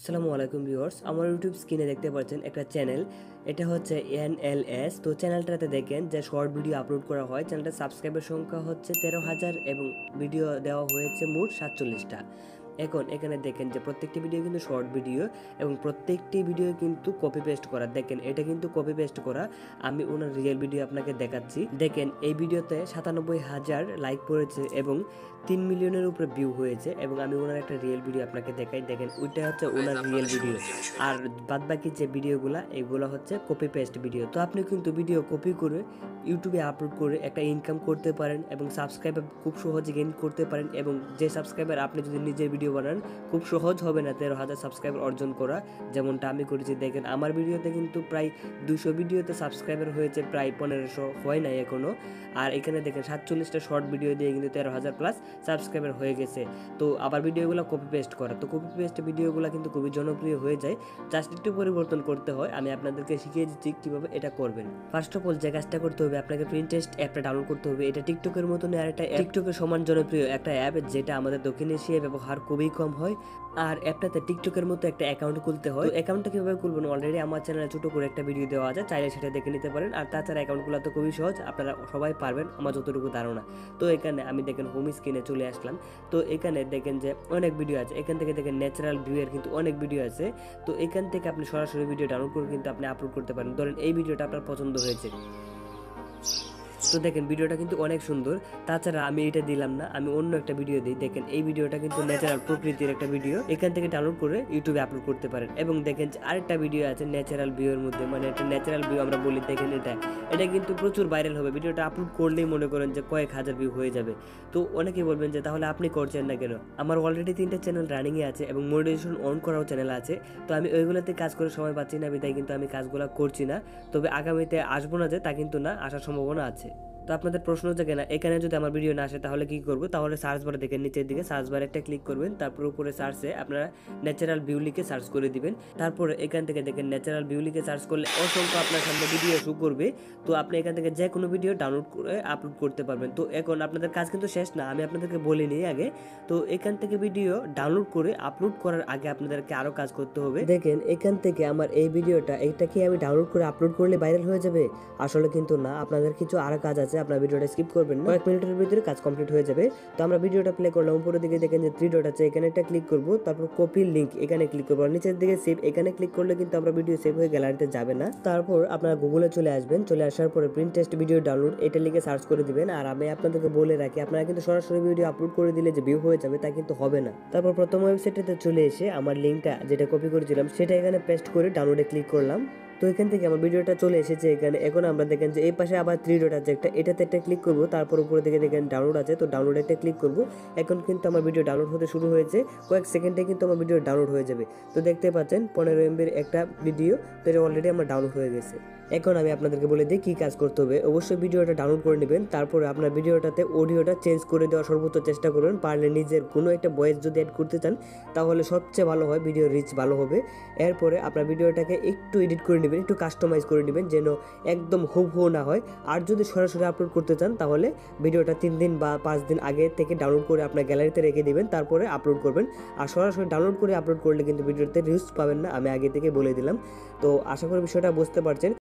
আসসালামু আলাইকুম ভিউয়ার্স, আমার ইউটিউব স্ক্রিনে দেখতে পাচ্ছেন একটা চ্যানেল। এটা হচ্ছে NLS। তো চ্যানেলটাতে দেখেন যে শর্ট ভিডিও আপলোড করা হয়। চ্যানেলটার সাবস্ক্রাইবার সংখ্যা হচ্ছে 13,000 এবং ভিডিও দেওয়া হয়েছে মোট 47টা। এখন এখানে দেখেন যে প্রত্যেকটি ভিডিও কিন্তু শর্ট ভিডিও এবং প্রত্যেকটি ভিডিও কিন্তু কপি পেস্ট করা। দেখেন এটা কিন্তু কপি পেস্ট করা। আমি ওনার রিয়েল ভিডিও আপনাকে দেখাচ্ছি। দেখেন এই ভিডিওতে 97,000 লাইক পড়েছে এবং 3 মিলিয়নের উপরে ভিউ হয়েছে এবং আমি ওনার একটা রিয়েল ভিডিও আপনাকে দেখাই। দেখেন ওইটা হচ্ছে ওনার রিয়েল ভিডিও, আর বাদ বাকি যে ভিডিওগুলো এগুলো হচ্ছে কপি পেস্ট ভিডিও। তো আপনি কিন্তু ভিডিও কপি করে ইউটিউবে আপলোড করে একটা ইনকাম করতে পারেন এবং সাবস্ক্রাইবার খুব সহজে গেইন করতে পারেন। এবং যে সাবস্ক্রাইবার আপনি যদি নিজের ভিডিও বানান, খুব সহজ হবে না 13,000 সাবস্ক্রাইবার অর্জন করা, যেমনটা আমি করেছি। দেখেন আমার ভিডিওতে কিন্তু প্রায় 200 ভিডিওতে সাবস্ক্রাইবার হয়েছে, প্রায় 1500 হয় নাই এখনো। আর এখানে দেখেন 47টা শর্ট ভিডিও দিয়ে কিন্তু 13,000 প্লাস সাবস্ক্রাইবার হয়ে গেছে। তো আবার ভিডিওগুলো কপি পেস্ট করা, তো কপি পেস্ট ভিডিওগুলো কিন্তু খুবই জনপ্রিয় হয়ে যায়। জাস্ট একটু পরিবর্তন করতে হয়। আমি আপনাদেরকে শিখিয়ে দিচ্ছি কীভাবে এটা করবেন। ফার্স্ট অফ অল যে কাজটা করতে হবে, আপনাকে Pinterest অ্যাপটা ডাউনলোড করতে হবে। এটা টিকটকের মতনই আরেকটা টিকটকের সমান জনপ্রিয় একটা অ্যাপ, যেটা আমাদের দক্ষিণ এশিয়ায় ব্যবহার খুবই কম হয়। আর অ্যাপটাতে টিকটকের মতো একটা অ্যাকাউন্ট খুলতে হয়। অ্যাকাউন্টটা কীভাবে খুলবেন, অলরেডি আমার চ্যানেলে ছোটো করে একটা ভিডিও দেওয়া আছে, চাইলে সেটা দেখে নিতে পারেন। আর তাছাড়া অ্যাকাউন্টগুলো তো খুবই সহজ, আপনারা সবাই পারবেন আমার যতটুকু ধারণা। তো এখানে আমি দেখেন হোম স্ক্রিনে চলে আসলাম। তো এখানে দেখেন যে অনেক ভিডিও আছে। এখান থেকে দেখেন ন্যাচারাল ভিউয়ের কিন্তু অনেক ভিডিও আছে। তো এখান থেকে আপনি সরাসরি ভিডিও ডাউনলোড করে কিন্তু আপনি আপলোড করতে পারেন। ধরেন এই ভিডিওটা আপনার পছন্দ হয়েছে, তো দেখেন ভিডিওটা কিন্তু অনেক সুন্দর। তাছাড়া আমি এটা দিলাম না, আমি অন্য একটা ভিডিও দিই। দেখেন এই ভিডিওটা কিন্তু ন্যাচারাল প্রকৃতির একটা ভিডিও, এখান থেকে ডাউনলোড করে ইউটিউবে আপলোড করতে পারেন। এবং দেখেন আরেকটা ভিডিও আছে ন্যাচারাল ভিউয়ের মধ্যে, মানে একটা ন্যাচারাল ভিউ আমরা বলি। দেখেন এটা কিন্তু প্রচুর ভাইরাল হবে। ভিডিওটা আপলোড করলেই মনে করেন যে কয়েক হাজার ভিউ হয়ে যাবে। তো অনেকেই বলবেন যে তাহলে আপনি করছেন না কেন? আমার অলরেডি 3টা চ্যানেল রানিংয়ে আছে এবং মনিটাইজেশন অন করাও চ্যানেল আছে। তো আমি ওইগুলোতে কাজ করে সময় পাচ্ছি না, বিধায় কিন্তু আমি কাজগুলো করছি না। তবে আগামীতে আসবো না যে তা কিন্তু না, আসার সম্ভাবনা আছে। তো আপনাদের প্রশ্ন হচ্ছে কেনা, এখানে যদি আমার ভিডিও না আসে তাহলে কি করবো? তাহলে সার্চ বারে দেখেন নিচের দিকে সার্চ বারে একটা ক্লিক করবেন, তারপর উপরে সার্চে আপনারা ন্যাচারাল ভিউ লিখে সার্চ করে দিবেন। তারপরে এখান থেকে দেখেন ন্যাচারাল ভিউ লিখে সার্চ করলে অসংখ্য আপনার সামনে ভিডিও শো করবে। তো আপনি এখান থেকে যে কোনো ভিডিও ডাউনলোড করে আপলোড করতে পারবেন। তো এখন আপনাদের কাজ কিন্তু শেষ না, আমি আপনাদেরকে বলে নিই আগে। তো এখান থেকে ভিডিও ডাউনলোড করে আপলোড করার আগে আপনাদেরকে আরও কাজ করতে হবে। দেখেন এখান থেকে আমার এই ভিডিওটা, এইটা কি আমি ডাউনলোড করে আপলোড করলে ভাইরাল হয়ে যাবে? আসলে কিন্তু না, আপনাদের কিছু আরও কাজ আছে। আপনার ভিডিওটা স্কিপ করবেন না, কয়েক মিনিটের ভিতরে কাজ কমপ্লিট হয়ে যাবে। তো আমরা ভিডিওটা প্লে করলাম। উপরের দিকে দেখেন যে 3 ডট আছে, এখানে একটা ক্লিক করব, তারপর কপি লিংক এখানে ক্লিক করব। নিচের দিকে সেভ এখানে ক্লিক করলে কিন্তু আমরা ভিডিও সেভ হয়ে গ্যালারিতে যাবে না। তারপর আপনারা গুগলে চলে আসবেন, চলে আসার পরে Pinterest ভিডিও ডাউনলোড এটা লিখে সার্চ করে দিবেন। আর আমি আপনাদেরকে বলে রাখি, আপনারা কিন্তু সরাসরি ভিডিও আপলোড করে দিলে যে ভিউ হয়ে যাবে তা কিন্তু হবে না। তারপর প্রথম ওয়েবসাইটে চলে এসে আমার লিংকটা যেটা কপি করেছিলাম সেটা এখানে পেস্ট করে ডাউনলোডে ক্লিক করলাম। তো এখান থেকে আমার ভিডিওটা চলে এসেছে এখানে। এখন আমরা দেখেন যে এই পাশে আবার 3 ডট আছে একটা, এটাতে একটা ক্লিক করব। তারপর উপরে দিকে দেখেন ডাউনলোড আছে, তো ডাউনলোড একটা ক্লিক করব। এখন কিন্তু আমার ভিডিও ডাউনলোড হতে শুরু হয়েছে, কয়েক সেকেন্ডে কিন্তু আমার ভিডিও ডাউনলোড হয়ে যাবে। তো দেখতে পাচ্ছেন 15 MBর একটা ভিডিও, তো এটা অলরেডি আমার ডাউনলোড হয়ে গেছে। এখন আমি আপনাদেরকে বলে দিই কী কাজ করতে হবে। অবশ্যই ভিডিওটা ডাউনলোড করে নেবেন, তারপরে আপনার ভিডিওটাতে অডিওটা চেঞ্জ করে দেওয়ার সর্বোচ্চ চেষ্টা করবেন। পারলে নিজের কোনো একটা ভয়েস যদি অ্যাড করতে চান তাহলে সবচেয়ে ভালো হয়, ভিডিও রিচ ভালো হবে। এরপরে আপনার ভিডিওটাকে একটু এডিট করে নেবেন, একটু কাস্টমাইজ করে নেবেন যেন একদম হুবহু না হয়। আর যদি সরাসরি আপলোড করতে চান তাহলে ভিডিওটা 3 দিন বা 5 দিন আগে থেকে ডাউনলোড করে আপনার গ্যালারিতে রেখে দিবেন, তারপরে আপলোড করবেন। আর সরাসরি ডাউনলোড করে আপলোড করলে কিন্তু ভিডিওতে রিচ পাবেন না, আমি আগে থেকে বলে দিলাম। তো আশা করি বিষয়টা বুঝতে পারছেন।